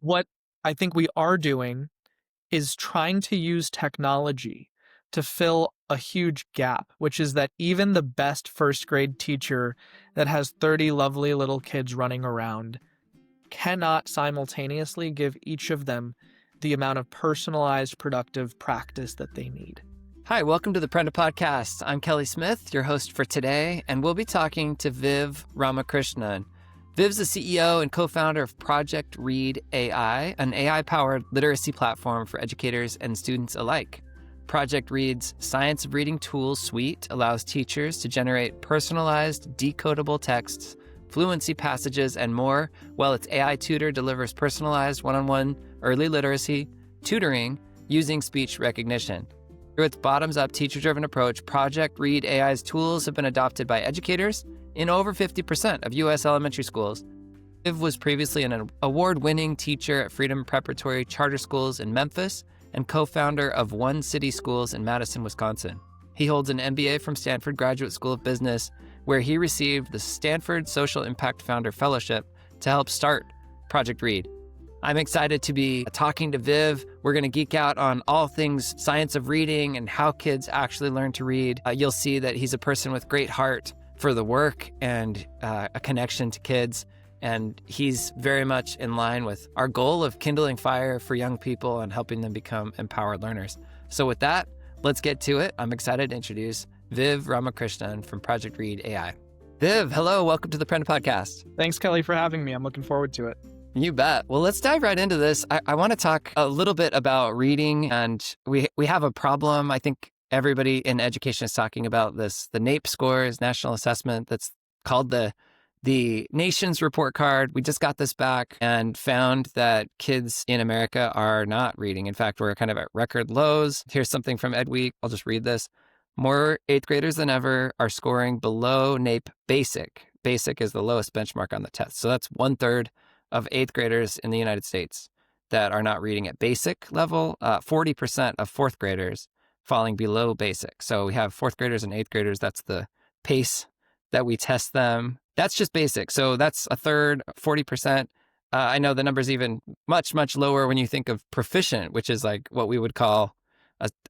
What I think we are doing is trying to use technology to fill a huge gap, which is that even the best first grade teacher that has 30 lovely little kids running around cannot simultaneously give each of them the amount of personalized, productive practice that they need. Hi, welcome to the Predate Podcast. I'm Kelly Smith, your host for today, and we'll be talking to Viv Ramakrishnan. Viv's the CEO and co-founder of Project Read AI, an AI-powered literacy platform for educators and students alike. Project Read's Science of Reading Tools suite allows teachers to generate personalized, decodable texts, fluency passages, and more, while its AI tutor delivers personalized one-on-one early literacy tutoring using speech recognition. Through its bottoms-up, teacher-driven approach, Project Read AI's tools have been adopted by educators in over 50% of U.S. elementary schools. Viv was previously an award-winning teacher at Freedom Preparatory Charter Schools in Memphis and co-founder of One City Schools in Madison, Wisconsin. He holds an MBA from Stanford Graduate School of Business, where he received the Stanford Social Impact Founder Fellowship to help start Project Read. I'm excited to be talking to Viv. We're going to geek out on all things science of reading and how kids actually learn to read. You'll see that he's a person with great heart for the work and a connection to kids. And he's very much in line with our goal of kindling fire for young people and helping them become empowered learners. So with that, let's get to it. I'm excited to introduce Viv Ramakrishnan from Project Read AI. Viv, hello. Welcome to the Predate Podcast. Thanks, Kelly, for having me. I'm looking forward to it. You bet. Well, let's dive right into this. I want to talk a little bit about reading, and we have a problem. I think everybody in education is talking about this, the NAEP scores, national assessment, that's called the nation's report card. We just got this back and found that kids in America are not reading. In fact, we're kind of at record lows. Here's something from Ed Week. I'll just read this. More eighth graders than ever are scoring below NAEP Basic. Basic is the lowest benchmark on the test. So that's 1/3 of eighth graders in the United States that are not reading at basic level, 40% of fourth graders falling below basic. So we have fourth graders and eighth graders. That's the pace that we test them. That's just basic. So that's 1/3, 40%. I know the number's even much, much lower when you think of proficient, which is like what we would call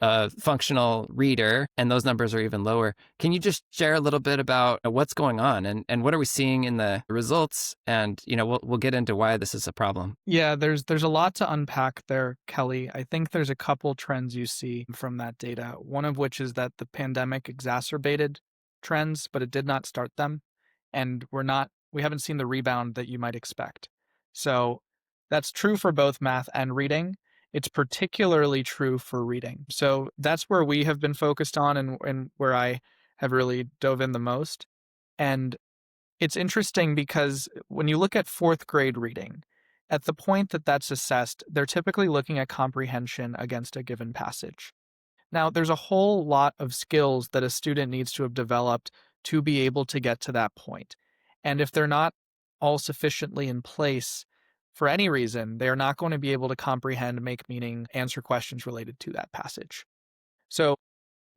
a functional reader, and those numbers are even lower. Can you just share a little bit about what's going on and what are we seeing in the results? And we'll get into why this is a problem. Yeah, there's a lot to unpack there, Kelly. I think there's a couple trends you see from that data. One of which is that the pandemic exacerbated trends, but it did not start them. And we haven't seen the rebound that you might expect. So that's true for both math and reading. It's particularly true for reading. So that's where we have been focused on and where I have really dove in the most. And it's interesting because when you look at fourth grade reading, at the point that that's assessed, they're typically looking at comprehension against a given passage. Now, there's a whole lot of skills that a student needs to have developed to be able to get to that point. And if they're not all sufficiently in place for any reason, they are not going to be able to comprehend, make meaning, answer questions related to that passage. So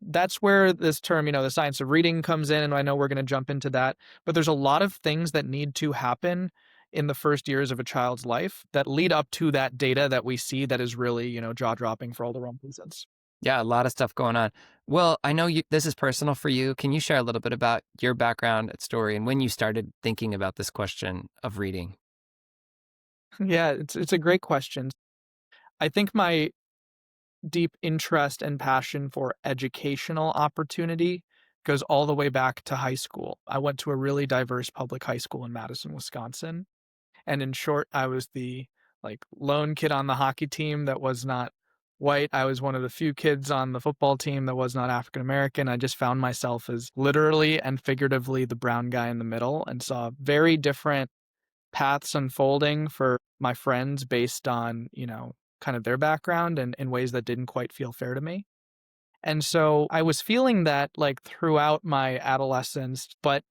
that's where this term, the science of reading comes in, and I know we're going to jump into that. But there's a lot of things that need to happen in the first years of a child's life that lead up to that data that we see that is really, jaw-dropping for all the wrong reasons. Yeah, a lot of stuff going on. Well, I know this is personal for you. Can you share a little bit about your background at Story and when you started thinking about this question of reading? Yeah, it's a great question. I think my deep interest and passion for educational opportunity goes all the way back to high school. I went to a really diverse public high school in Madison, Wisconsin. And in short, I was the lone kid on the hockey team that was not white. I was one of the few kids on the football team that was not African American. I just found myself as literally and figuratively the brown guy in the middle and saw very different paths unfolding for my friends based on, kind of their background and in ways that didn't quite feel fair to me. And so I was feeling that throughout my adolescence, but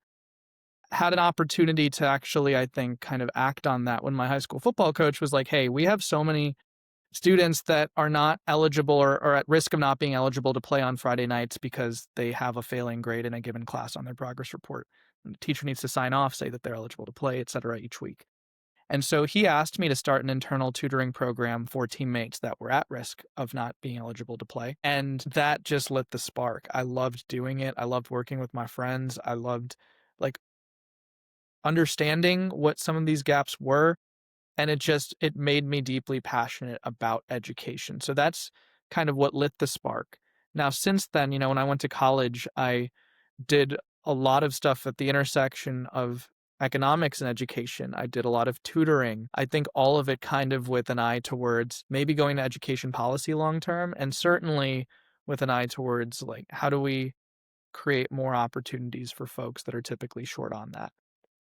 had an opportunity to actually, I think, kind of act on that when my high school football coach was like, hey, we have so many students that are not eligible or at risk of not being eligible to play on Friday nights because they have a failing grade in a given class on their progress report. And the teacher needs to sign off, say that they're eligible to play, et cetera, each week. And so he asked me to start an internal tutoring program for teammates that were at risk of not being eligible to play. And that just lit the spark. I loved doing it. I loved working with my friends. I loved like understanding what some of these gaps were. And it made me deeply passionate about education. So that's kind of what lit the spark. Now, since then, when I went to college, I did a lot of stuff at the intersection of economics and education. I did a lot of tutoring. I think all of it kind of with an eye towards maybe going to education policy long term, and certainly with an eye towards like how do we create more opportunities for folks that are typically short on that.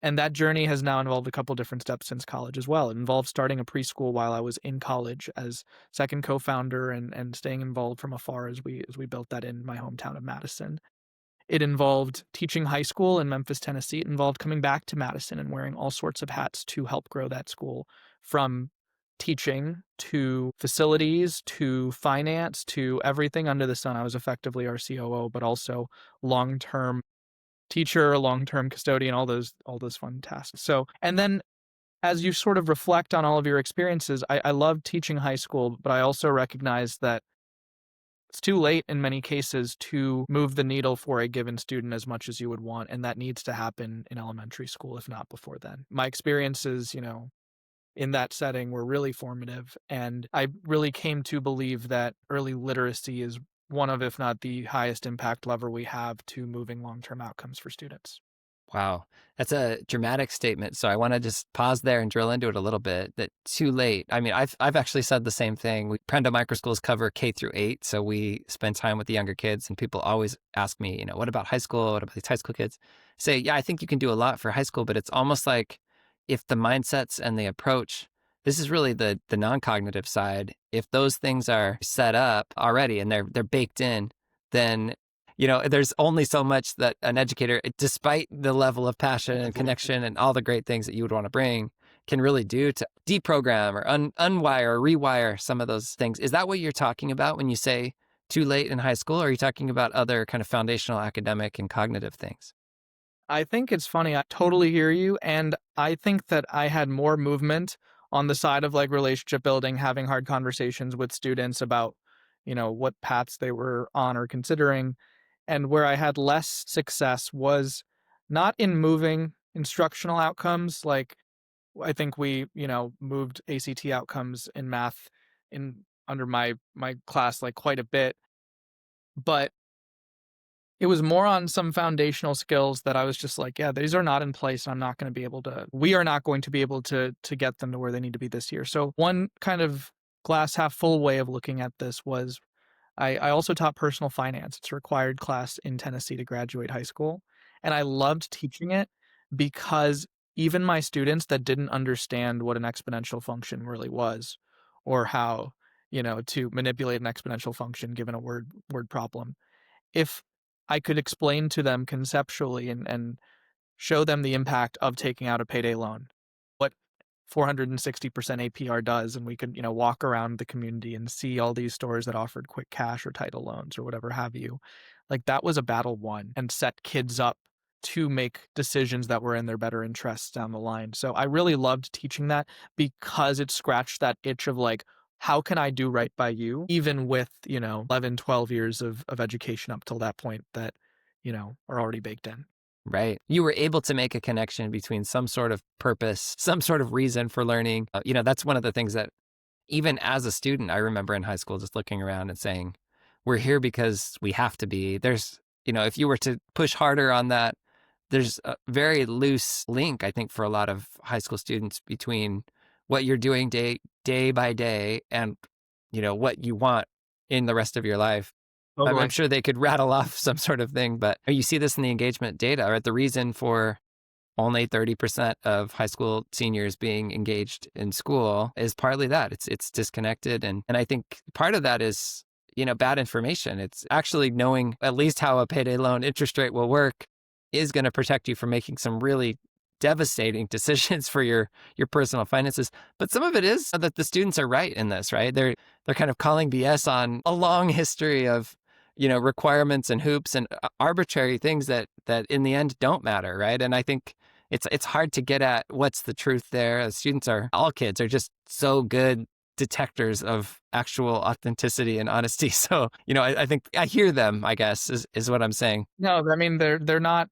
And that journey has now involved a couple different steps since college as well. It involved starting a preschool while I was in college as second co-founder and staying involved from afar as we built that in my hometown of Madison. It involved teaching high school in Memphis, Tennessee. It involved coming back to Madison and wearing all sorts of hats to help grow that school, from teaching to facilities to finance to everything under the sun. I was effectively our COO, but also long-term teacher, long-term custodian, all those fun tasks. So, and then as you sort of reflect on all of your experiences, I love teaching high school, but I also recognize that it's too late in many cases to move the needle for a given student as much as you would want, and that needs to happen in elementary school, if not before then. My experiences, in that setting were really formative, and I really came to believe that early literacy is one of, if not the highest impact lever we have to moving long-term outcomes for students. Wow. That's a dramatic statement. So I want to just pause there and drill into it a little bit. That too late. I mean, I've actually said the same thing. Prenda Microschools cover K through 8. So we spend time with the younger kids, and people always ask me, what about high school? What about these high school kids? Say, yeah, I think you can do a lot for high school, but it's almost like if the mindsets and the approach, this is really the non-cognitive side. If those things are set up already and they're baked in, then there's only so much that an educator, despite the level of passion and connection and all the great things that you would want to bring, can really do to deprogram or unwire or rewire some of those things. Is that what you're talking about when you say too late in high school? Or are you talking about other kind of foundational academic and cognitive things? I think it's funny. I totally hear you. And I think that I had more movement on the side of like relationship building, having hard conversations with students about, what paths they were on or considering. And where I had less success was not in moving instructional outcomes. Like I think we, moved ACT outcomes in math in under my class like quite a bit, but it was more on some foundational skills that I was just like, yeah, these are not in place. We are not going to be able to get them to where they need to be this year. So one kind of glass half full way of looking at this was I also taught personal finance. It's a required class in Tennessee to graduate high school. And I loved teaching it because even my students that didn't understand what an exponential function really was or how, to manipulate an exponential function given a word problem, if I could explain to them conceptually and show them the impact of taking out a payday loan, what 460% APR does, and we could, walk around the community and see all these stores that offered quick cash or title loans or whatever have you. Like that was a battle won and set kids up to make decisions that were in their better interests down the line. So I really loved teaching that because it scratched that itch of like, how can I do right by you, even with, 11, 12 years of education up till that point that, are already baked in. Right. You were able to make a connection between some sort of purpose, some sort of reason for learning. That's one of the things that even as a student, I remember in high school just looking around and saying, we're here because we have to be. There's, if you were to push harder on that, there's a very loose link, I think, for a lot of high school students between what you're doing day by day and, what you want in the rest of your life. I'm sure they could rattle off some sort of thing, but you see this in the engagement data, right? The reason for only 30% of high school seniors being engaged in school is partly that. It's disconnected. And I think part of that is, bad information. It's actually knowing at least how a payday loan interest rate will work is going to protect you from making some really devastating decisions for your personal finances. But some of it is that the students are right in this, right? They're kind of calling BS on a long history of requirements and hoops and arbitrary things that in the end don't matter, right? And I think it's hard to get at what's the truth there. Students are, all kids are just so good detectors of actual authenticity and honesty. So, I think I hear them, I guess, is what I'm saying. No, I mean they're not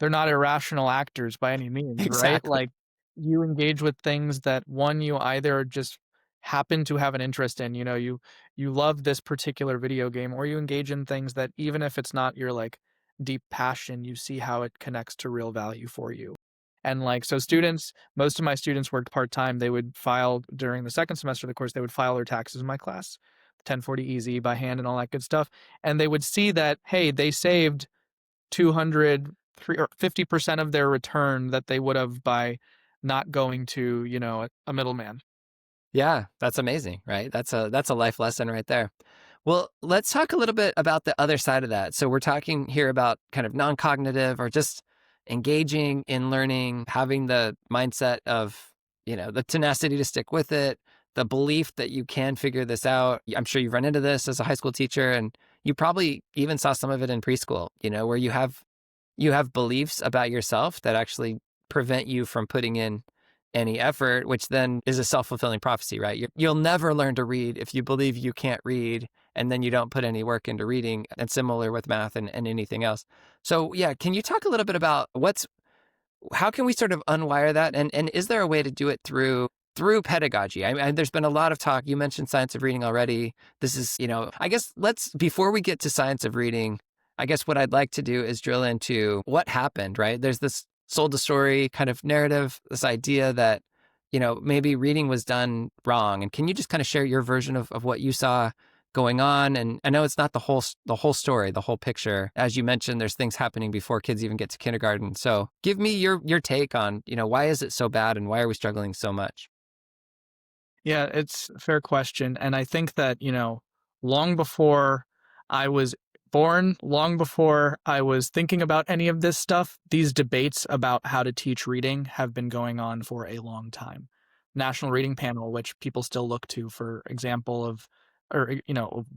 irrational actors by any means, right? Exactly. Like you engage with things that one you either just happen to have an interest in, you love this particular video game, or you engage in things that even if it's not your like deep passion, you see how it connects to real value for you. And like so students, most of my students worked part-time. They would file during the second semester of the course, they would file their taxes in my class, 1040 easy by hand and all that good stuff. And they would see that, hey, they saved 200 or 50% of their return that they would have by not going to, a middleman. Yeah, that's amazing, right? That's a life lesson right there. Well, let's talk a little bit about the other side of that. So we're talking here about kind of non-cognitive or just engaging in learning, having the mindset of, the tenacity to stick with it, the belief that you can figure this out. I'm sure you've run into this as a high school teacher, and you probably even saw some of it in preschool, where you have beliefs about yourself that actually prevent you from putting in any effort, which then is a self-fulfilling prophecy, right? You'll never learn to read if you believe you can't read, and then you don't put any work into reading, and similar with math and anything else. So yeah, can you talk a little bit about how can we sort of unwire that? And is there a way to do it through pedagogy? I mean, there's been a lot of talk. You mentioned science of reading already. This is, I guess before we get to science of reading, I guess what I'd like to do is drill into what happened, right? There's this sold a story kind of narrative, this idea that, maybe reading was done wrong. And can you just kind of share your version of what you saw going on? And I know it's not the whole story, the whole picture. As you mentioned, there's things happening before kids even get to kindergarten. So give me your take on, why is it so bad and why are we struggling so much? Yeah, it's a fair question. And I think that, long before I was born, long before I was thinking about any of this stuff, these debates about how to teach reading have been going on for a long time. National Reading Panel, which people still look to for example of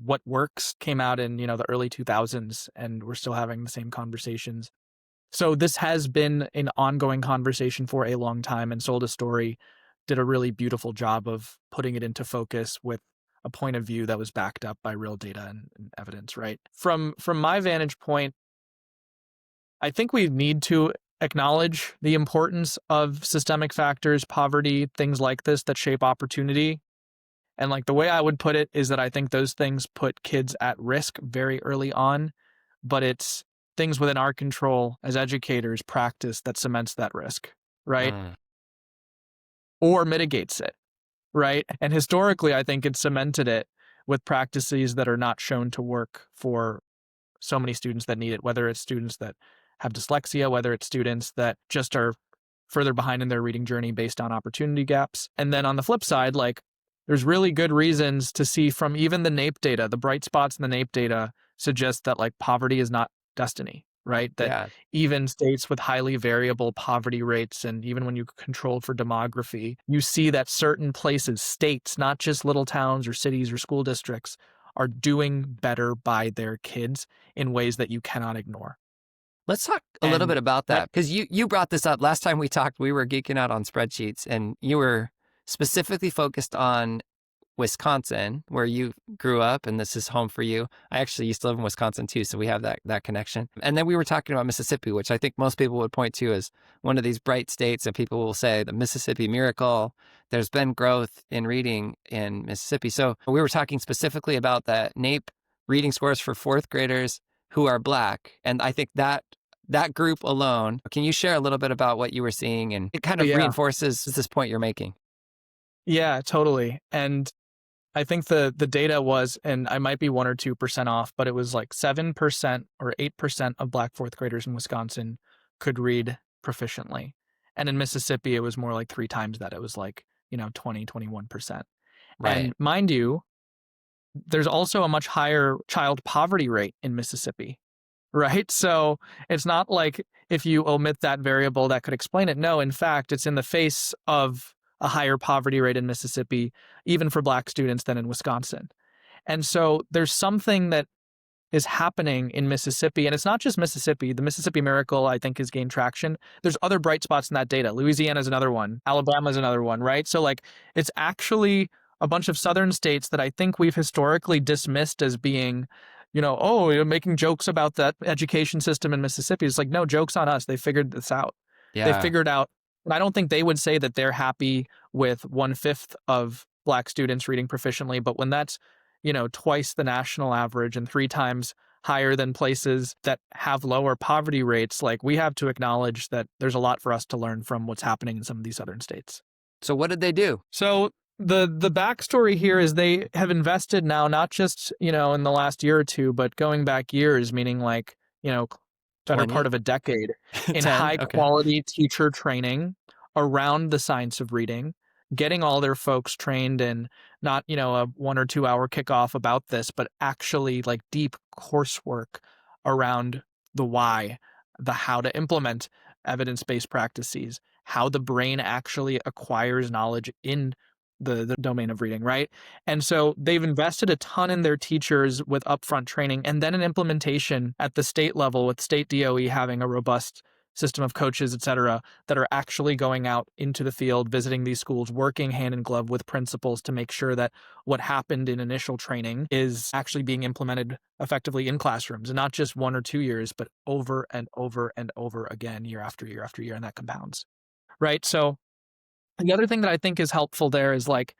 what works, came out in, the early 2000s, and we're still having the same conversations. So this has been an ongoing conversation for a long time, and Sold a Story did a really beautiful job of putting it into focus with a point of view that was backed up by real data and evidence, right? From my vantage point, I think we need to acknowledge the importance of systemic factors, poverty, things like this that shape opportunity. And like the way I would put it is that I think those things put kids at risk very early on, but it's things within our control as educators practice that cements that risk, right? Mm, Or mitigates it, right? And historically, I think it cemented it with practices that are not shown to work for so many students that need it, whether it's students that have dyslexia, whether it's students that just are further behind in their reading journey based on opportunity gaps. And then on the flip side, like there's really good reasons to see from even the NAEP data, the bright spots in the NAEP data suggest that like poverty is not destiny, right? That yeah. even states with highly variable poverty rates, and even when you control for demography, you see that certain places, states, not just little towns or cities or school districts, are doing better by their kids in ways that you cannot ignore. Let's talk a little And bit about that, that, because you brought this up last time we talked. We were geeking out on spreadsheets, and you were specifically focused on Wisconsin, where you grew up, and this is home for you. I actually used to live in Wisconsin too, so we have that connection. And then we were talking about Mississippi, which I think most people would point to as one of these bright states, and people will say the Mississippi miracle. There's been growth in reading in Mississippi. So we were talking specifically about the NAEP reading scores for fourth graders who are Black, and I think that group alone. Can you share a little bit about what you were seeing, and it kind of yeah, reinforces this point you're making? yeah, totally. And I think the data was, and I might be 1 or 2% off, but it was like 7% or 8% of Black fourth graders in Wisconsin could read proficiently. And in Mississippi, it was more like three times that. It was like, 20, 21%. Right. And mind you, there's also a much higher child poverty rate in Mississippi, right? So it's not like if you omit that variable that could explain it. No, in fact, it's in the face of a higher poverty rate in Mississippi, even for Black students, than in Wisconsin. And so there's something that is happening in Mississippi. And it's not just Mississippi. The Mississippi Miracle, I think, has gained traction. There's other bright spots in that data. Louisiana is another one. Alabama is another one, right? So, like, it's actually a bunch of southern states that I think we've historically dismissed as being, oh, you're making jokes about that education system in Mississippi. It's like, no, joke's on us. They figured this out. They Yeah. figured out, and I don't think they would say that they're happy with 1/5 of Black students reading proficiently, but when that's, twice the national average and 3 times higher than places that have lower poverty rates, like, we have to acknowledge that there's a lot for us to learn from what's happening in some of these southern states. So what did they do? So the backstory here is they have invested now, not just, in the last year or two, but going back years, meaning like, better 20? part of a decade, in 10? high Okay. quality teacher training around the science of reading, getting all their folks trained in not, a 1 or 2 hour kickoff about this, but actually like deep coursework around the why, the how to implement evidence-based practices, how the brain actually acquires knowledge in the domain of reading, right? And so they've invested a ton in their teachers with upfront training and then an implementation at the state level with state DOE having a robust system of coaches, et cetera, that are actually going out into the field, visiting these schools, working hand in glove with principals to make sure that what happened in initial training is actually being implemented effectively in classrooms, and not just 1 or 2 years, but over and over and over again, year after year after year, and that compounds, right? So the other thing that I think is helpful there is like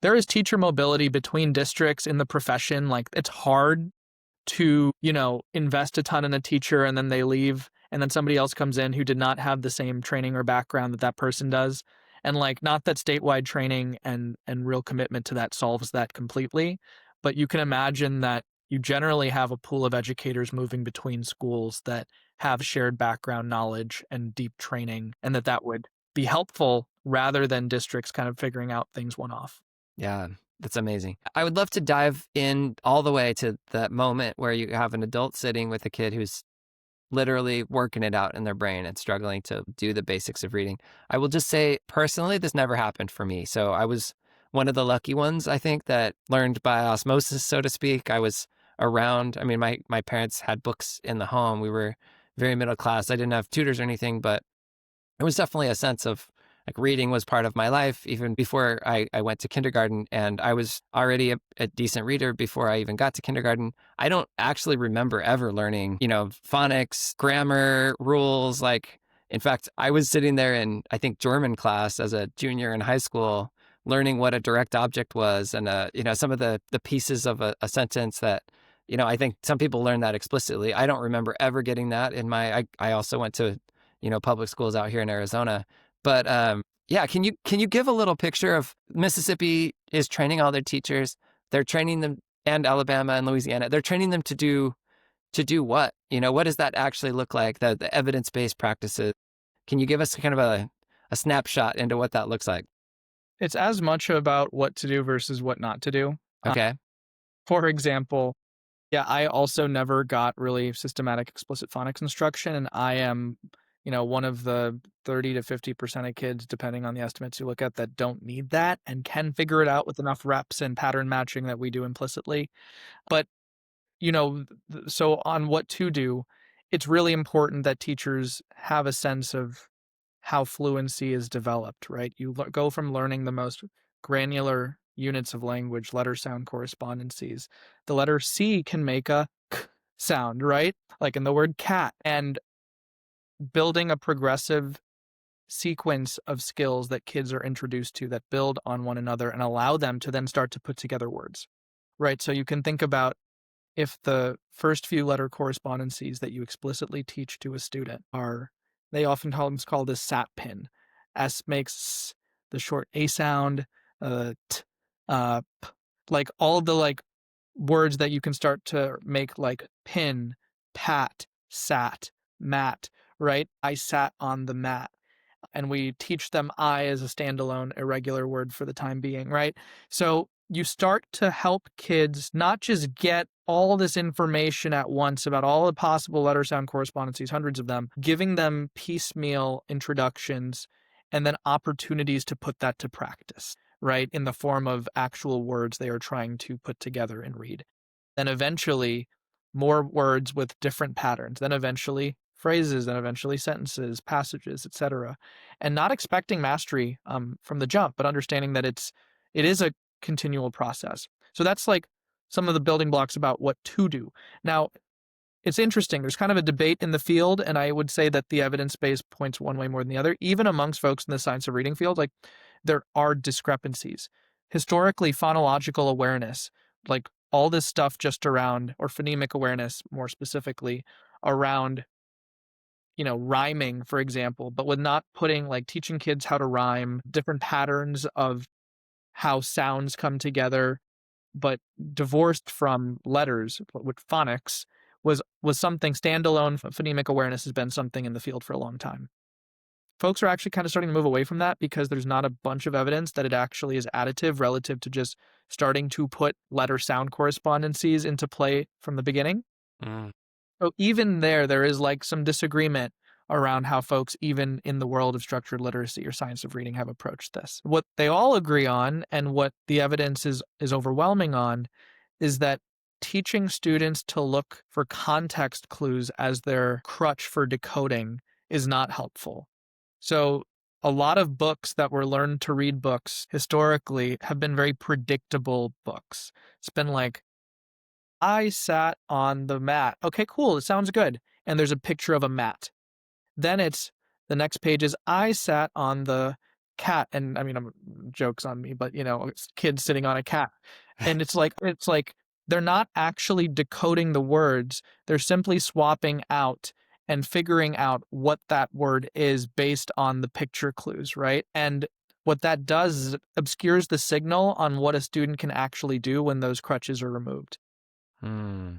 there is teacher mobility between districts in the profession. Like, it's hard to, invest a ton in a teacher and then they leave and then somebody else comes in who did not have the same training or background that that person does. And like, not that statewide training and real commitment to that solves that completely, but you can imagine that you generally have a pool of educators moving between schools that have shared background knowledge and deep training, and that would be helpful rather than districts kind of figuring out things one off. Yeah, that's amazing. I would love to dive in all the way to that moment where you have an adult sitting with a kid who's literally working it out in their brain and struggling to do the basics of reading. I will just say, personally, this never happened for me. So I was one of the lucky ones, I think, that learned by osmosis, so to speak. I was around. I mean, my parents had books in the home. We were very middle class. I didn't have tutors or anything, but it was definitely a sense of like reading was part of my life even before I went to kindergarten. And I was already a decent reader before I even got to kindergarten. I don't actually remember ever learning, phonics, grammar, rules. Like, in fact, I was sitting there in, I think, German class as a junior in high school, learning what a direct object was and, some of the pieces of a sentence that, I think some people learn that explicitly. I don't remember ever getting that in I also went to, public schools out here in Arizona. But yeah, can you give a little picture of Mississippi is training all their teachers? They're training them, and Alabama and Louisiana. They're training them to do what? What does that actually look like? The evidence-based practices. Can you give us kind of a snapshot into what that looks like? It's as much about what to do versus what not to do. Okay. For example, yeah, I also never got really systematic explicit phonics instruction, and I am, one of the 30 to 50% of kids, depending on the estimates you look at, that don't need that and can figure it out with enough reps and pattern matching that we do implicitly. But, so on what to do, it's really important that teachers have a sense of how fluency is developed, right? You go from learning the most granular units of language, letter sound correspondences. The letter C can make a k sound, right? Like in the word cat, and building a progressive sequence of skills that kids are introduced to that build on one another and allow them to then start to put together words, right? So you can think about if the first few letter correspondences that you explicitly teach to a student are, they oftentimes call this sat pin. S makes s, the short A sound, t, p, like all the like words that you can start to make like pin, pat, sat, mat, right? I sat on the mat, and we teach them I as a standalone irregular word for the time being, right? So you start to help kids not just get all this information at once about all the possible letter sound correspondences, hundreds of them, giving them piecemeal introductions and then opportunities to put that to practice, right? In the form of actual words they are trying to put together and read. Then eventually more words with different patterns, then eventually phrases, then eventually sentences, passages, etc. And not expecting mastery from the jump, but understanding that it is a continual process. So that's like some of the building blocks about what to do. Now, it's interesting. There's kind of a debate in the field, and I would say that the evidence base points one way more than the other. Even amongst folks in the science of reading field, like there are discrepancies. Historically, phonological awareness, like all this stuff just around, or phonemic awareness more specifically, around, rhyming, for example, but with not putting like teaching kids how to rhyme, different patterns of how sounds come together, but divorced from letters with phonics was something standalone. Phonemic awareness has been something in the field for a long time. Folks are actually kind of starting to move away from that because there's not a bunch of evidence that it actually is additive relative to just starting to put letter sound correspondences into play from the beginning. Mm. So even there is like some disagreement around how folks, even in the world of structured literacy or science of reading, have approached this. What they all agree on, and what the evidence is overwhelming on, is that teaching students to look for context clues as their crutch for decoding is not helpful. So a lot of books that were learned to read books historically have been very predictable books. It's been like, I sat on the mat. Okay, cool. It sounds good. And there's a picture of a mat. Then it's the next page is I sat on the cat. And I mean, jokes on me, but it's kids sitting on a cat. And it's like they're not actually decoding the words. They're simply swapping out and figuring out what that word is based on the picture clues, right? And what that does is it obscures the signal on what a student can actually do when those crutches are removed. Hmm.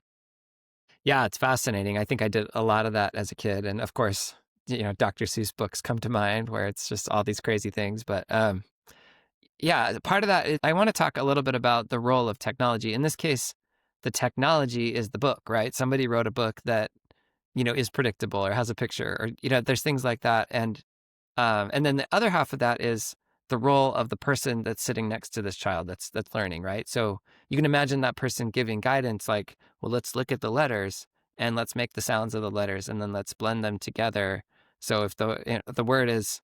Yeah, it's fascinating. I think I did a lot of that as a kid. And of course, Dr. Seuss books come to mind where it's just all these crazy things. But yeah, part of that is I want to talk a little bit about the role of technology. In this case, the technology is the book, right? Somebody wrote a book that, is predictable or has a picture or, there's things like that. And then the other half of that is the role of the person that's sitting next to this child that's learning, right? So you can imagine that person giving guidance like, well, let's look at the letters and let's make the sounds of the letters and then let's blend them together. So if the word is,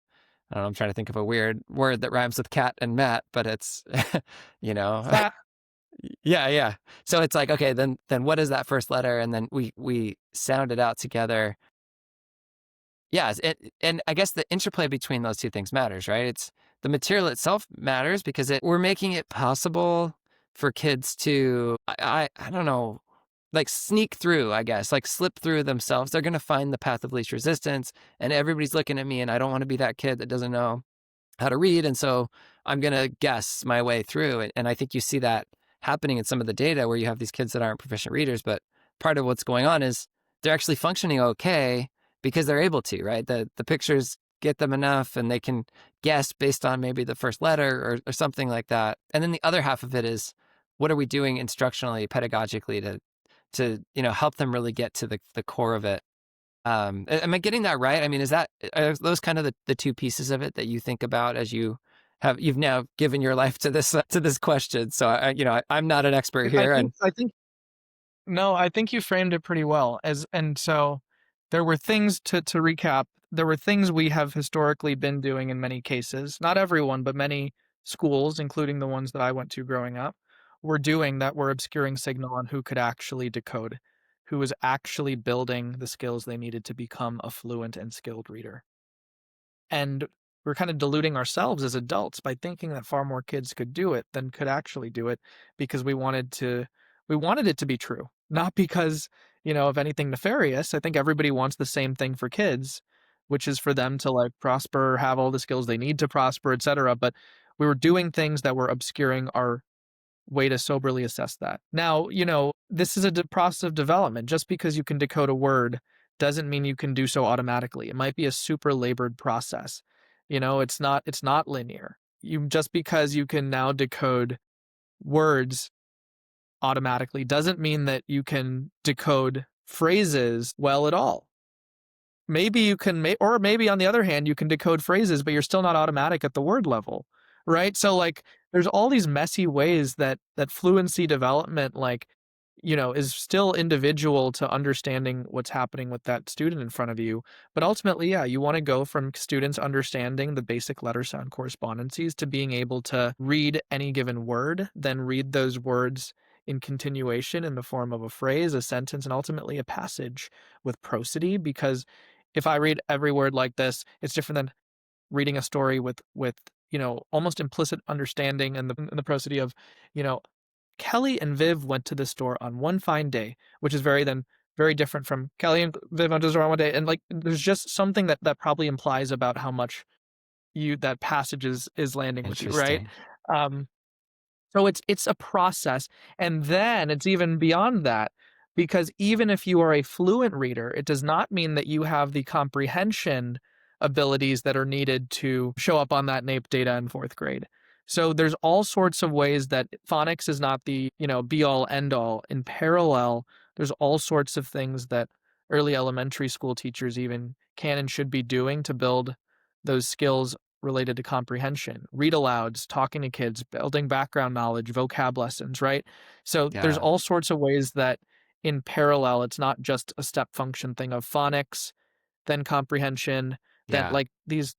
I don't know, I'm trying to think of a weird word that rhymes with cat and mat, but it's, That yeah, yeah. So it's like, okay, then what is that first letter? And then we sound it out together. Yes, and I guess the interplay between those two things matters, right? It's the material itself matters because we're making it possible for kids to, I don't know, like sneak through, I guess, like slip through themselves. They're going to find the path of least resistance, and everybody's looking at me, and I don't want to be that kid that doesn't know how to read, and so I'm going to guess my way through it. And I think you see that happening in some of the data where you have these kids that aren't proficient readers, but part of what's going on is they're actually functioning okay because they're able to, right? The pictures get them enough and they can guess based on maybe the first letter or something like that. And then the other half of it is what are we doing instructionally, pedagogically to help them really get to the core of it. Am I getting that right? I mean, are those kind of the two pieces of it that you think about as you've now given your life to this question? So I'm not an expert I here, and think I think No, I think you framed it pretty well. And so there were things to recap. There were things we have historically been doing in many cases. Not everyone, but many schools, including the ones that I went to growing up, were doing that were obscuring signal on who could actually decode, who was actually building the skills they needed to become a fluent and skilled reader. And we're kind of deluding ourselves as adults by thinking that far more kids could do it than could actually do it because we wanted it to be true, not because, of anything nefarious. I think everybody wants the same thing for kids, which is for them to like prosper, have all the skills they need to prosper, etc. But we were doing things that were obscuring our way to soberly assess that. Now, this is a process of development. Just because you can decode a word doesn't mean you can do so automatically. It might be a super labored process. It's not linear. Just because you can now decode words automatically doesn't mean that you can decode phrases well at all. Maybe you can, or maybe on the other hand, you can decode phrases, but you're still not automatic at the word level, right? So like, there's all these messy ways that fluency development like is still individual to understanding what's happening with that student in front of you. But ultimately, yeah, you want to go from students understanding the basic letter sound correspondences to being able to read any given word, then read those words in continuation in the form of a phrase, a sentence, and ultimately a passage with prosody. Because if I read every word like this, it's different than reading a story with almost implicit understanding and the prosody of, you know, Kelly and Viv went to the store on one fine day, which is very different from Kelly and Viv went to the store on one day. And like, there's just something that probably implies about how much that passage is landing with you, right? Interesting. Um, so it's a process, and then it's even beyond that, because even if you are a fluent reader, it does not mean that you have the comprehension abilities that are needed to show up on that NAEP data in 4th grade. So there's all sorts of ways that phonics is not the, be all end all. In parallel, there's all sorts of things that early elementary school teachers even can and should be doing to build those skills related to comprehension, read alouds, talking to kids, building background knowledge, vocab lessons, right? So there's Yeah. all sorts of ways that in parallel, it's not just a step function thing of phonics, then comprehension, then Yeah. like these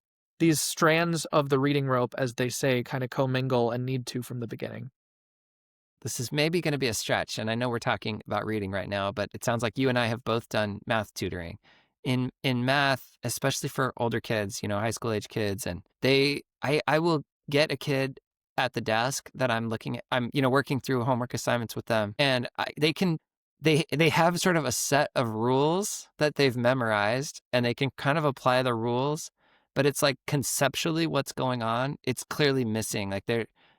strands of the reading rope, as they say, kind of commingle and need to from the beginning. This is maybe going to be a stretch, and I know we're talking about reading right now, but it sounds like you and I have both done math tutoring. In math, especially for older kids, high school age kids, and I will get a kid at the desk that I'm looking at. I'm working through homework assignments with them, and they have sort of a set of rules that they've memorized, and they can kind of apply the rules, but it's like conceptually what's going on, it's clearly missing. Like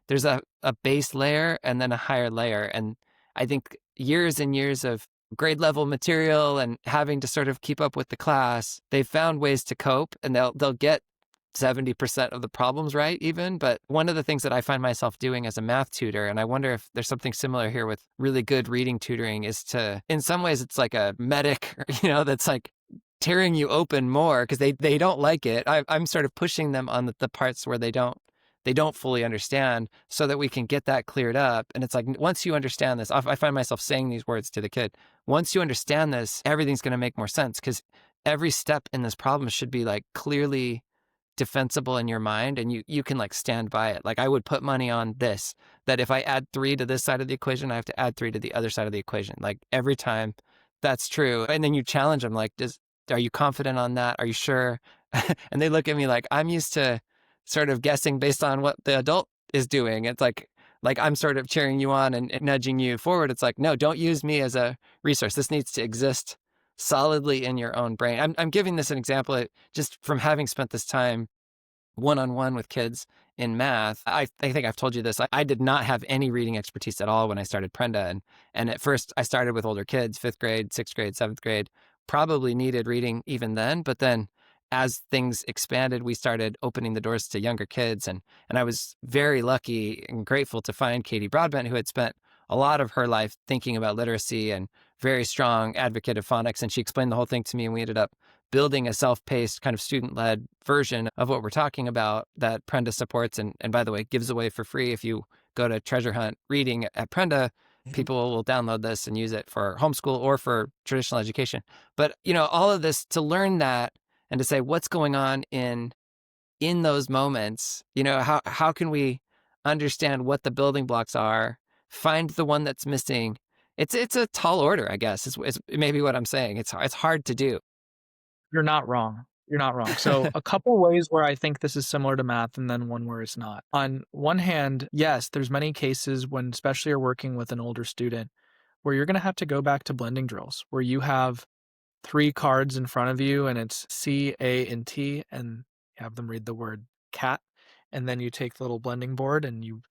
there's a base layer and then a higher layer. And I think years and years of grade level material and having to sort of keep up with the class, they've found ways to cope, and they'll get 70% of the problems right even. But one of the things that I find myself doing as a math tutor, and I wonder if there's something similar here with really good reading tutoring, is to, in some ways, it's like a medic, that's like tearing you open more because they don't like it. I'm sort of pushing them on the parts where they don't fully understand so that we can get that cleared up. And it's like, once you understand this, I find myself saying these words to the kid. Once you understand this, everything's going to make more sense, because every step in this problem should be like clearly defensible in your mind, and you can like stand by it. Like, I would put money on this, that if I add 3 to this side of the equation, I have to add 3 to the other side of the equation. Like, every time that's true. And then you challenge them, like, are you confident on that? Are you sure? And they look at me like I'm used to sort of guessing based on what the adult is doing. It's like I'm sort of cheering you on and nudging you forward. It's like, no, don't use me as a resource. This needs to exist solidly in your own brain. I'm giving this an example just from having spent this time one-on-one with kids in math. I think I've told you this. I did not have any reading expertise at all when I started Prenda. And at first I started with older kids, 5th grade, 6th grade, 7th grade, probably needed reading even then. But then as things expanded, we started opening the doors to younger kids. And I was very lucky and grateful to find Katie Broadbent, who had spent a lot of her life thinking about literacy and very strong advocate of phonics. And she explained the whole thing to me, and we ended up building a self-paced kind of student-led version of what we're talking about that Prenda supports, and by the way, gives away for free. If you go to Treasure Hunt Reading at Prenda, people will download this and use it for homeschool or for traditional education. But, all of this to learn that and to say what's going on in those moments, how can we understand what the building blocks are, find the one that's missing. It's a tall order, I guess, is maybe what I'm saying. It's hard to do. You're not wrong. You're not wrong. So a couple ways where I think this is similar to math, and then one where it's not. On one hand, yes, there's many cases when, especially you're working with an older student, where you're going to have to go back to blending drills, where you have 3 cards in front of you and it's C, A, and T, and you have them read the word cat. And then you take the little blending board and you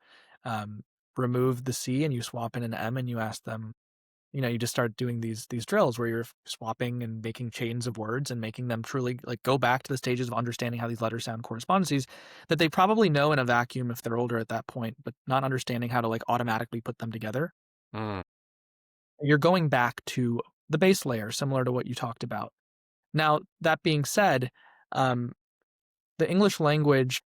um, remove the C and you swap in an M, and you ask them, you just start doing these drills where you're swapping and making chains of words and making them truly like go back to the stages of understanding how these letters sound correspondences that they probably know in a vacuum if they're older at that point, but not understanding how to like automatically put them together. Mm. You're going back to the base layer, similar to what you talked about. Now, that being said, um, the English language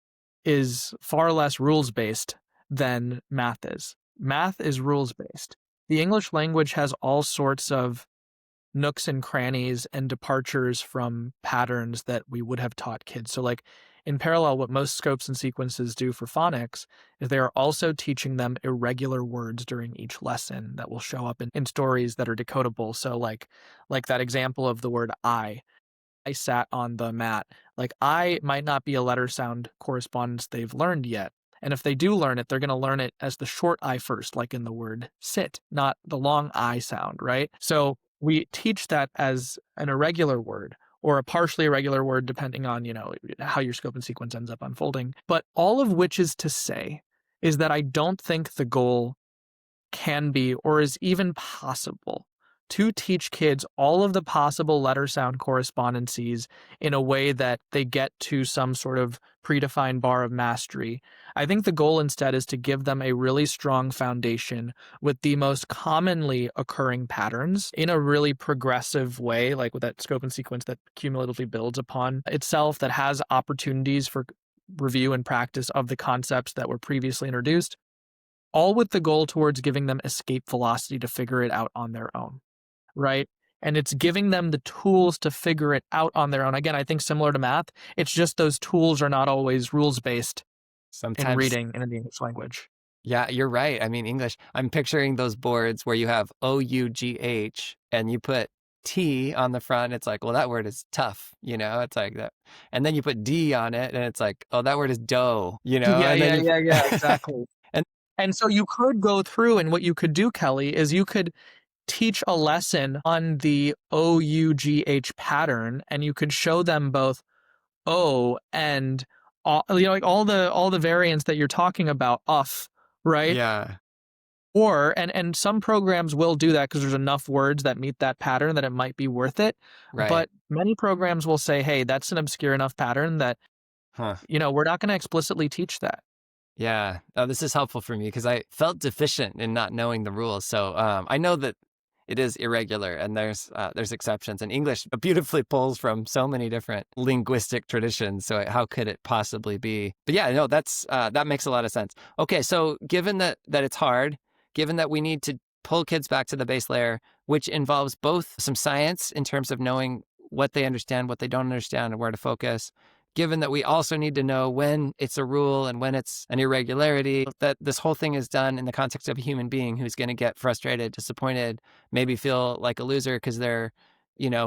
is far less rules based than math is. Math is rules based. The English language has all sorts of nooks and crannies and departures from patterns that we would have taught kids. So, like in parallel, what most scopes and sequences do for phonics is they are also teaching them irregular words during each lesson that will show up in stories that are decodable. So, like that example of the word I sat on the mat. Like I might not be a letter sound correspondence they've learned yet. And if they do learn it, they're going to learn it as the short I first, like in the word sit, not the long I sound, right? So we teach that as an irregular word or a partially irregular word, depending on, how your scope and sequence ends up unfolding. But all of which is to say is that I don't think the goal can be or is even possible to teach kids all of the possible letter sound correspondences in a way that they get to some sort of predefined bar of mastery. I think the goal instead is to give them a really strong foundation with the most commonly occurring patterns in a really progressive way, like with that scope and sequence that cumulatively builds upon itself, that has opportunities for review and practice of the concepts that were previously introduced, all with the goal towards giving them escape velocity to figure it out on their own, right? And it's giving them the tools to figure it out on their own. Again, I think similar to math, it's just those tools are not always rules based in Sometimes, reading and in the English language. yeah, you're right. I mean, English, I'm picturing those boards where you have OUGH and you put T on the front. It's like, well, that word is tough, it's like that. And then you put D on it and it's like, oh, that word is dough, Yeah, and then yeah, you, yeah, yeah, exactly. and And so you could go through, and what you could do, Kelly, is you could teach a lesson on the OUGH pattern, and you could show them both O and all, like all the variants that you're talking about off, right? yeah, Or and some programs will do that because there's enough words that meet that pattern that it might be worth it. right. But many programs will say, hey, that's an obscure enough pattern that, Huh. we're not going to explicitly teach that. Yeah. Oh, this is helpful for me because I felt deficient in not knowing the rules. So I know that it is irregular and there's exceptions. And English beautifully pulls from so many different linguistic traditions. So how could it possibly be? But yeah, no, that makes a lot of sense. Okay, so given that it's hard, given that we need to pull kids back to the base layer, which involves both some science in terms of knowing what they understand, what they don't understand, and where to focus, given that we also need to know when it's a rule and when it's an irregularity, that this whole thing is done in the context of a human being who's going to get frustrated, disappointed, maybe feel like a loser because they're,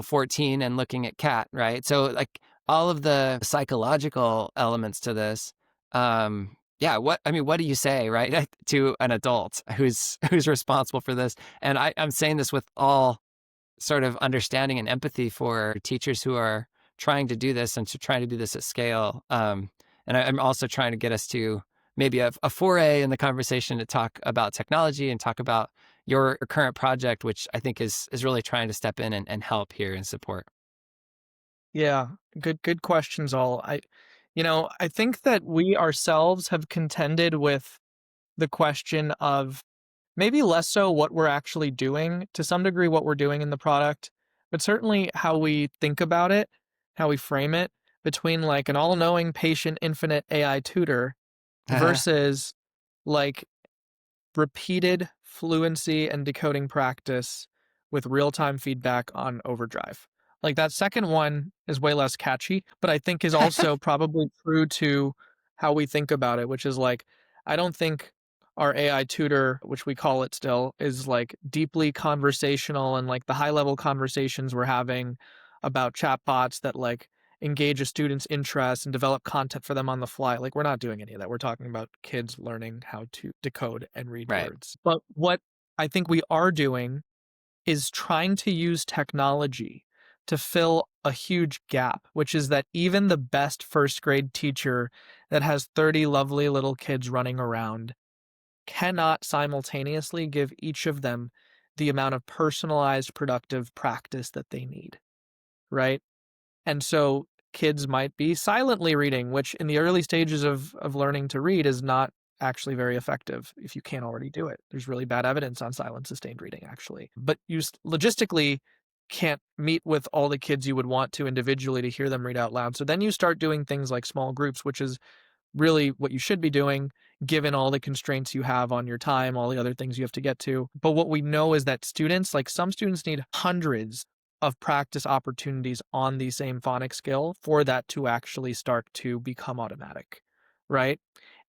14 and looking at cat, right? So like all of the psychological elements to this, yeah, what do you say, right, to an adult who's responsible for this? And I'm saying this with all sort of understanding and empathy for teachers who are trying to do this and to trying to do this at scale. And I'm also trying to get us to maybe a foray in the conversation to talk about technology and talk about your current project, which I think is really trying to step in and help here and support. Yeah, good questions all. I think that we ourselves have contended with the question of maybe less so what we're actually doing, to some degree what we're doing in the product, but certainly how we think about it, how we frame it, between like an all-knowing patient infinite AI tutor versus like repeated fluency and decoding practice with real-time feedback on overdrive. Like that second one is way less catchy, but I think is also probably true to how we think about it, which is like, I don't think our AI tutor, which we call it still, is like deeply conversational, and like the high level conversations we're having about chatbots that like engage a student's interest and develop content for them on the fly. Like we're not doing any of that. We're talking about kids learning how to decode and read Right. words. But what I think we are doing is trying to use technology to fill a huge gap, which is that even the best first grade teacher that has 30 lovely little kids running around cannot simultaneously give each of them the amount of personalized productive practice that they need, right? And so kids might be silently reading, which in the early stages of learning to read is not actually very effective if you can't already do it. There's really bad evidence on silent sustained reading, actually. But you logistically can't meet with all the kids you would want to individually to hear them read out loud. So then you start doing things like small groups, which is really what you should be doing. given all the constraints you have on your time, all the other things you have to get to. But what we know is that students, like some students need hundreds of practice opportunities on the same phonics skill for that to actually start to become automatic, right?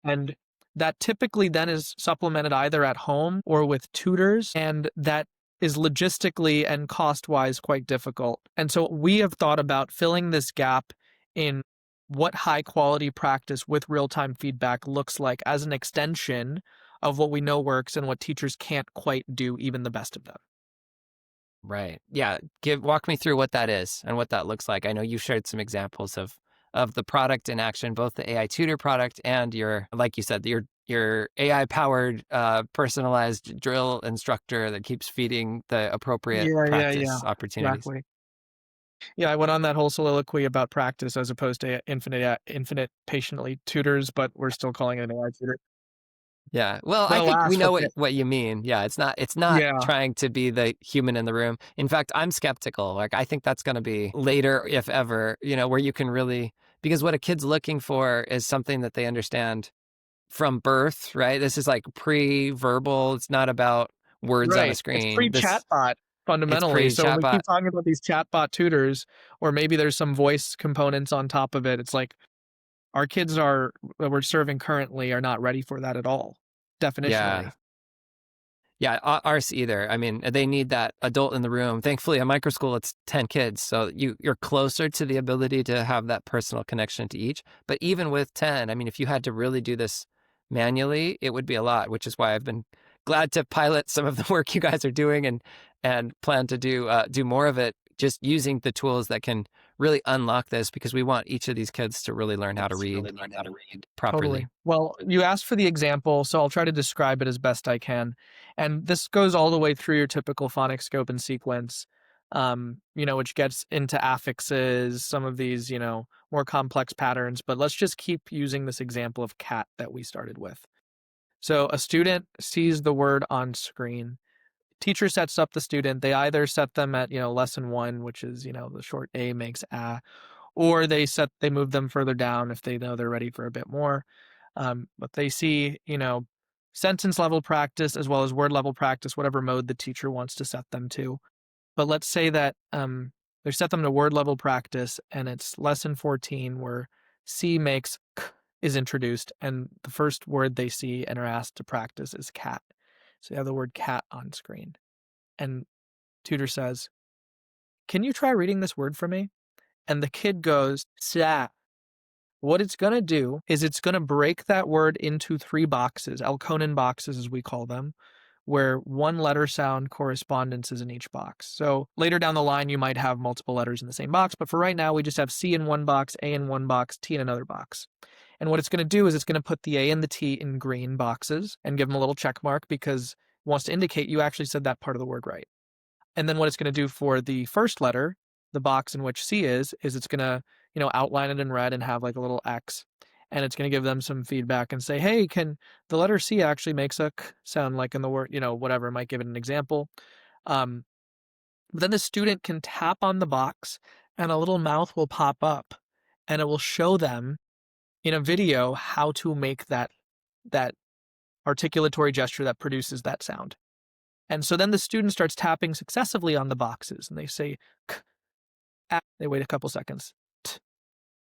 And that typically then is supplemented either at home or with tutors, and that is logistically and cost-wise quite difficult. And so we have thought about filling this gap in what high quality practice with real-time feedback looks like as an extension of what we know works and what teachers can't quite do, even the best of them. Right. Yeah. Walk me through what that is and what that looks like. I know you shared some examples of the product in action, both the AI tutor product and your, like you said, your AI powered personalized drill instructor that keeps feeding the appropriate Yeah. practice opportunities. Exactly. Yeah, I went on that whole soliloquy about practice as opposed to infinite patiently tutors, but we're still calling it an AI tutor. Yeah. Well, But I think we alas, know what you mean. Yeah, it's not yeah, trying to be the human in the room. In fact, I'm skeptical. Like I think that's going to be later if ever, where you can really, because what a kid's looking for is something that they understand from birth, right? This is like pre-verbal. It's not about words on a right. It's screen. pre-chatbot It's fundamentally. So when we pre-chatbot. keep talking about these chatbot tutors, or maybe there's some voice components on top of it, it's like our kids are that we're serving currently are not ready for that at all, Yeah. definitionally. Yeah, ours either. I mean, they need that adult in the room. Thankfully, at micro school, it's 10 kids. So you're closer to the ability to have that personal connection to each. But even with 10, I mean, if you had to really do this manually, it would be a lot, which is why I've been glad to pilot some of the work you guys are doing and plan to do more of it, just using the tools that can really unlock this because we want each of these kids to really learn how to read Totally. properly. Well, you asked for the example, so I'll try to describe it as best I can. And this goes all the way through your typical phonics scope and sequence, which gets into affixes, some of these, more complex patterns. But let's just keep using this example of cat that we started with. So a student sees the word on screen. Teacher sets up the student. They either set them at, lesson one, which is, the short A makes a, or they move them further down if they know they're ready for a bit more. But they see, sentence level practice as well as word level practice, whatever mode the teacher wants to set them to. But let's say that they set them to word level practice, and it's lesson 14 where C makes k is introduced, and the first word they see and are asked to practice is cat. So you have the word cat on screen, and tutor says, "Can you try reading this word for me?" And the kid goes, "Sat." What it's going to do is it's going to break that word into three boxes, Alconin boxes as we call them, where one letter sound correspondence is in each box. So later down the line, you might have multiple letters in the same box, but for right now, we just have C in one box, A in one box, T in another box. And what it's going to do is it's going to put the A and the T in green boxes and give them a little check mark because it wants to indicate you actually said that part of the word right. And then what it's going to do for the first letter, the box in which C is it's going to, outline it in red and have like a little X. And it's going to give them some feedback and say, hey, can the letter C actually makes a k sound like in the word, whatever, might give it an example. Um, but then the student can tap on the box and a little mouth will pop up and it will show them in a video how to make that articulatory gesture that produces that sound. And so then the student starts tapping successively on the boxes and they say, k, a. They wait a couple seconds. T,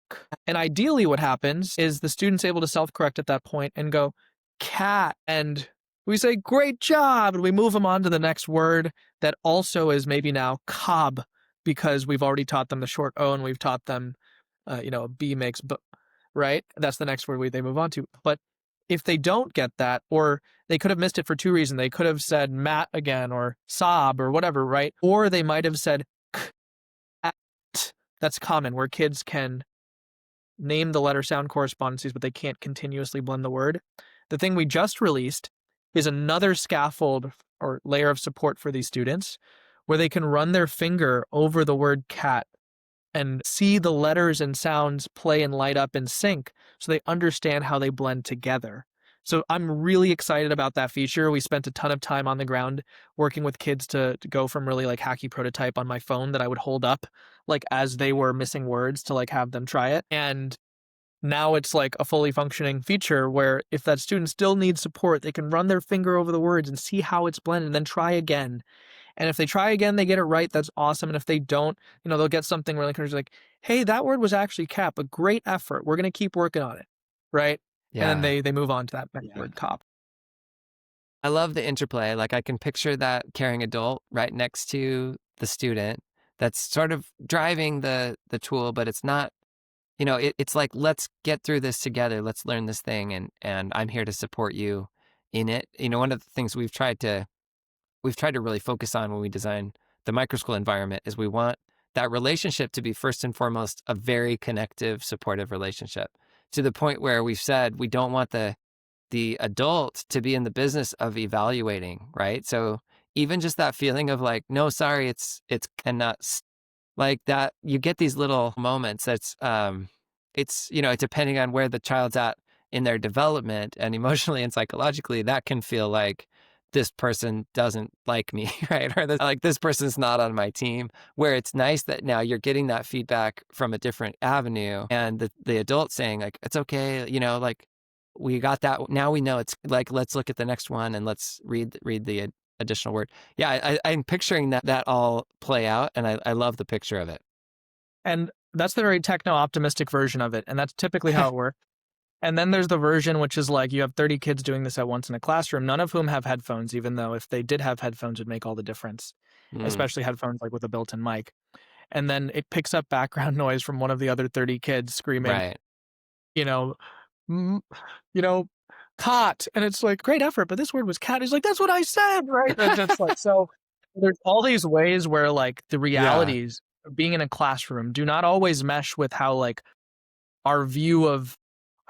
k. And ideally what happens is the student's able to self-correct at that point and go, cat. And we say, great job. And we move them on to the next word that also is maybe now cob because we've already taught them the short O and we've taught them, B makes B, right? That's the next word they move on to. But if they don't get that, or they could have missed it for two reasons. They could have said mat again or sob or whatever, right? Or they might have said k, at. That's common where kids can name the letter sound correspondences, but they can't continuously blend the word. The thing we just released is another scaffold or layer of support for these students where they can run their finger over the word cat and see the letters and sounds play and light up in sync so they understand how they blend together. So I'm really excited about that feature. We spent a ton of time on the ground working with kids to go from really like hacky prototype on my phone that I would hold up like as they were missing words to like have them try it. And Now it's like a fully functioning feature where if that student still needs support, they can run their finger over the words and see how it's blended and then try again. And if they try again, they get it right, that's awesome. And if they don't, they'll get something really encouraging like, hey, that word was actually cap, a great effort. We're going to keep working on it. Right. And then Yeah. they move on to that next word cop. I love the interplay. Like I can picture that caring adult right next to the student that's sort of driving the tool, but it's not, it's like, let's get through this together. Let's learn this thing. And I'm here to support you in it. One of the things we've tried to really focus on when we design the microschool environment is we want that relationship to be first and foremost a very connective, supportive relationship, to the point where we've said we don't want the adult to be in the business of evaluating, right? So even just that feeling of like, no, sorry, it's cannot, like that, you get these little moments it's depending on where the child's at in their development and emotionally and psychologically, that can feel like this person doesn't like me, right? Or this person's not on my team. Where it's nice that now you're getting that feedback from a different avenue, and the adult saying like, it's okay, like we got that. Now we know. It's like, let's look at the next one and let's read the additional word. Yeah, I'm picturing that all play out, and I love the picture of it. And that's the very techno optimistic version of it. And that's typically how it works. And then there's the version which is like you have 30 kids doing this at once in a classroom, none of whom have headphones, even though if they did have headphones, it would make all the difference, Mm, especially headphones like with a built in mic. And then it picks up background noise from one of the other 30 kids screaming, right. you know, mm, you know, cot. And it's like, great effort, but this word was cat. He's like, that's what I said, right? And it's like, so there's all these ways where like the Yeah. realities of being in a classroom do not always mesh with how like our view of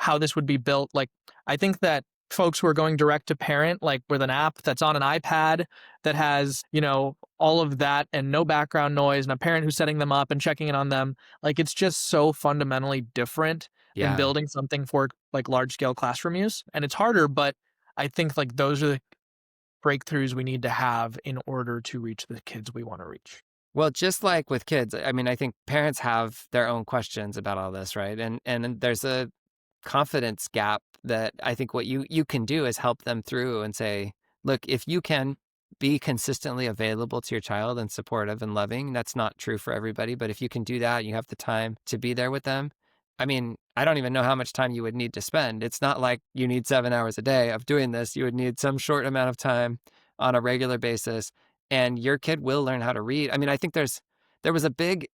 how this would be built. Like, I think that folks who are going direct to parent, like with an app that's on an iPad that has, all of that and no background noise and a parent who's setting them up and checking in on them, like it's just so fundamentally different than Yeah. building something for like large scale classroom use. And it's harder, but I think like those are the breakthroughs we need to have in order to reach the kids we want to reach. Well, just like with kids, I mean, I think parents have their own questions about all this, right? And there's a confidence gap that I think what you can do is help them through and say, look, if you can be consistently available to your child and supportive and loving, that's not true for everybody, but if you can do that, you have the time to be there with them. I mean, I don't even know how much time you would need to spend. It's not like you need 7 hours a day of doing this. You would need some short amount of time on a regular basis, and your kid will learn how to read. I mean, I think there was a big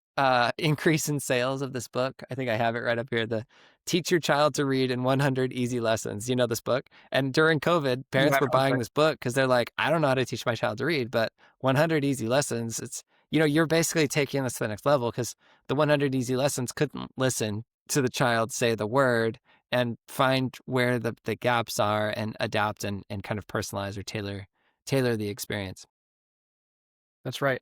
increase in sales of this book. I think I have it right up here. The Teach Your Child to Read in 100 Easy Lessons. You know this book? And during COVID, Yeah, parents were buying this book because they're like, I don't know how to teach my child to read, but 100 Easy Lessons, you're basically taking this to the next level, because the 100 Easy Lessons couldn't listen to the child say the word and find where the gaps are and adapt and kind of personalize or tailor the experience. that's right.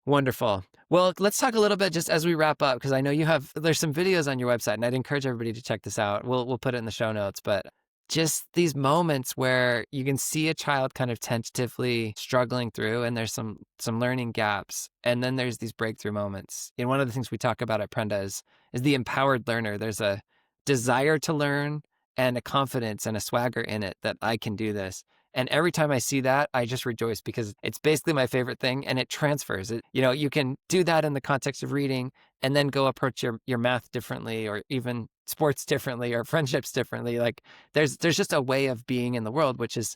Wonderful. Well, let's talk a little bit just as we wrap up, because I know there's some videos on your website, and I'd encourage everybody to check this out. We'll put it in the show notes, but just these moments where you can see a child kind of tentatively struggling through, and there's some learning gaps, and then there's these breakthrough moments. And one of the things we talk about at Prenda is the empowered learner. There's a desire to learn and a confidence and a swagger in it that I can do this. And every time I see that, I just rejoice, because it's basically my favorite thing, and it transfers. You can do that in the context of reading and then go approach your math differently, or even sports differently, or friendships differently. Like there's just a way of being in the world, which is,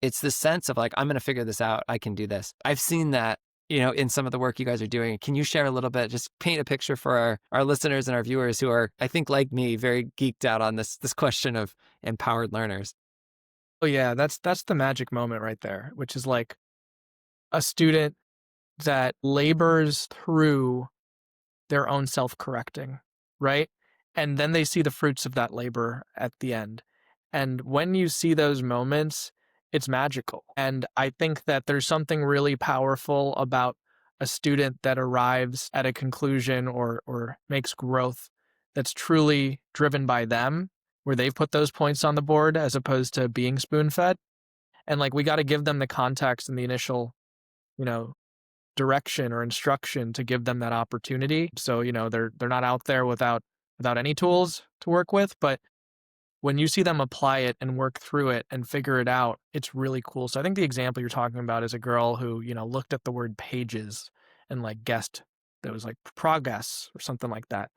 it's the sense of like, I'm going to figure this out. I can do this. I've seen that, in some of the work you guys are doing. Can you share a little bit, just paint a picture for our listeners and our viewers who are, I think like me, very geeked out on this question of empowered learners? Oh yeah, that's the magic moment right there, which is like a student that labors through their own self-correcting, right? And then they see the fruits of that labor at the end. And when you see those moments, it's magical. And I think that there's something really powerful about a student that arrives at a conclusion or makes growth that's truly driven by them, where they've put those points on the board as opposed to being spoon-fed. And like we got to give them the context and the initial, you know, direction or instruction to give them that opportunity. So, they're not out there without without any tools to work with. But when you see them apply it and work through it and figure it out, it's really cool. So I think the example you're talking about is a girl who, looked at the word pages and like guessed that was like progress or something like that.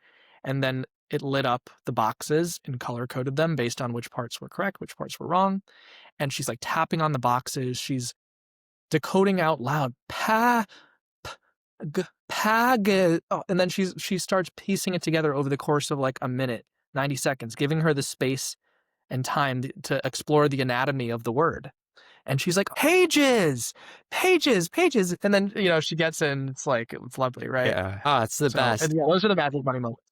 And then it lit up the boxes and color coded them based on which parts were correct, which parts were wrong. And she's like tapping on the boxes. She's decoding out loud, and then she starts piecing it together over the course of like a minute, 90 seconds, giving her the space and time to explore the anatomy of the word. And she's like, pages, pages, pages. And then, she gets in. It's like, it's lovely, right? Yeah. Oh, it's the best. And yeah, those are the magic money moments.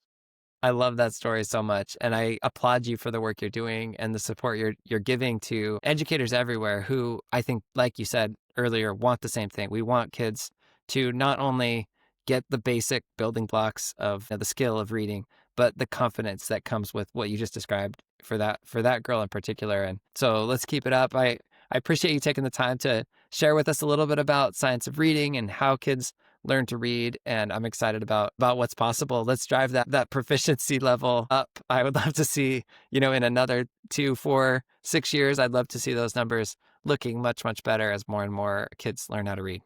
I love that story so much. And I applaud you for the work you're doing and the support you're giving to educators everywhere who I think, like you said earlier, want the same thing. We want kids to not only get the basic building blocks of the skill of reading, but the confidence that comes with what you just described for that girl in particular. And so let's keep it up. I appreciate you taking the time to share with us a little bit about science of reading and how kids learn to read. And I'm excited about what's possible. Let's drive that proficiency level up. I would love to see, in another 2, 4, 6 years, I'd love to see those numbers looking much, much better as more and more kids learn how to read.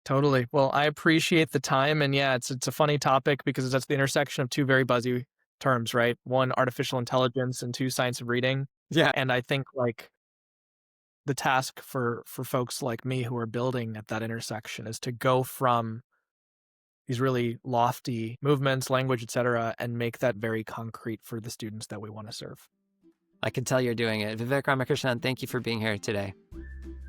Totally. Well, I appreciate the time. And yeah, it's a funny topic because that's the intersection of two very buzzy terms, right? One, artificial intelligence, and two, science of reading. Yeah. And I think like the task for folks like me who are building at that intersection is to go from these really lofty movements, language, etc., and make that very concrete for the students that we want to serve. I can tell you're doing it. Vivek Ramakrishnan, thank you for being here today.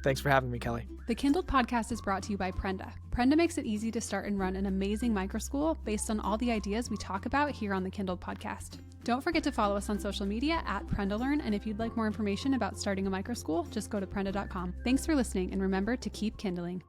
Thanks for having me, Kelly. The Kindled podcast is brought to you by Prenda. Prenda makes it easy to start and run an amazing microschool based on all the ideas we talk about here on the Kindled podcast. Don't forget to follow us on social media at PrendaLearn, and if you'd like more information about starting a microschool, just go to prenda.com. Thanks for listening, and remember to keep kindling.